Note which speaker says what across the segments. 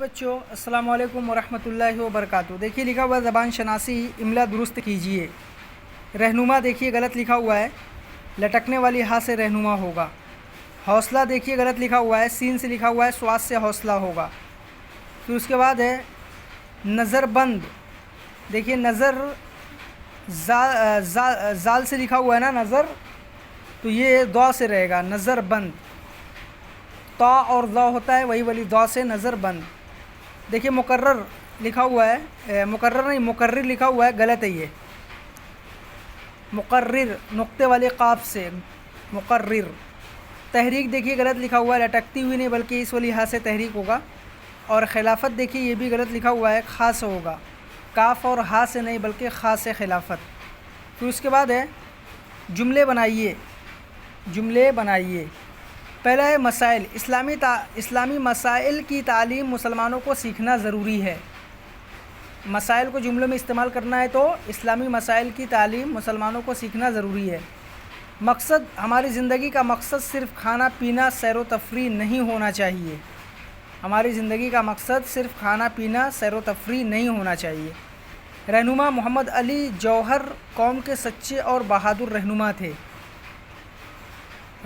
Speaker 1: بچوں السلام علیکم ورحمۃ اللہ وبرکاتہ۔ دیکھیے لکھا ہوا ہے زبان شناسی املا درست کیجیے۔ رہنما دیکھیے غلط لکھا ہوا ہے، لٹکنے والی ہاں سے رہنما ہوگا۔ حوصلہ دیکھیے غلط لکھا ہوا ہے، سین سے لکھا ہوا ہے، سواد سے حوصلہ ہوگا۔ پھر اس کے بعد ہے نظر بند، دیکھیے نظر زال سے لکھا ہوا ہے نا نظر، تو یہ دعا سے رہے گا نظر بند۔ تا اور ضا ہوتا ہے وہی والی دعا سے نظر بند۔ دیکھیے مقرر لکھا ہوا ہے، مقرر نہیں مقرر لکھا ہوا ہے، غلط ہے یہ، مقرر نقطے والے قاف سے مقرر۔ تحریک دیکھیے غلط لکھا ہوا ہے، لٹکتی ہوئی نہیں بلکہ اس والی ہاں سے تحریک ہوگا۔ اور خلافت دیکھیے یہ بھی غلط لکھا ہوا ہے، خا سے ہوگا، کاف اور ہا سے نہیں بلکہ خا سے خلافت۔ پھر اس کے بعد ہے جملے بنائیے، جملے بنائیے۔ پہلا ہے مسائل، اسلامی مسائل کی تعلیم مسلمانوں کو سیکھنا ضروری ہے۔ مسائل کو جملوں میں استعمال کرنا ہے تو اسلامی مسائل کی تعلیم مسلمانوں کو سیکھنا ضروری ہے۔ مقصد، ہماری زندگی کا مقصد صرف کھانا پینا سیر و تفریح نہیں ہونا چاہیے۔ ہماری زندگی کا مقصد صرف کھانا پینا سیر و تفریح نہیں ہونا چاہیے۔ رہنما محمد علی جوہر قوم کے سچے اور بہادر رہنما تھے۔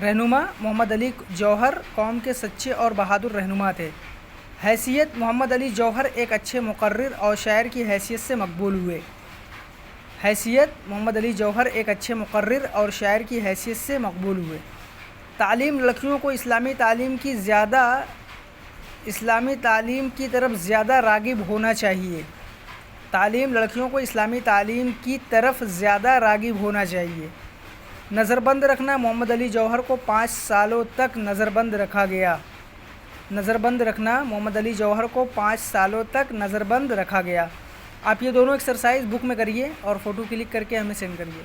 Speaker 1: رہنما محمد علی جوہر قوم کے سچے اور بہادر رہنما تھے۔ حیثیت، محمد علی جوہر ایک اچھے مقرر اور شاعر کی حیثیت سے مقبول ہوئے۔ حیثیت، محمد علی جوہر ایک اچھے مقرر اور شاعر کی حیثیت سے مقبول ہوئے۔ تعلیم، لڑکیوں کو اسلامی تعلیم کی طرف زیادہ راغب ہونا چاہیے۔ تعلیم، لڑکیوں کو اسلامی تعلیم کی طرف زیادہ راغب ہونا چاہیے۔ نظر بند رکھنا، محمد علی جوہر کو 5 سالوں تک نظر بند رکھا گیا۔ نظر بند رکھنا، محمد علی جوہر کو 5 سالوں تک نظر بند رکھا گیا۔ آپ یہ دونوں ایکسرسائز بک میں کریے اور فوٹو کلک کر کے ہمیں سینڈ کریے۔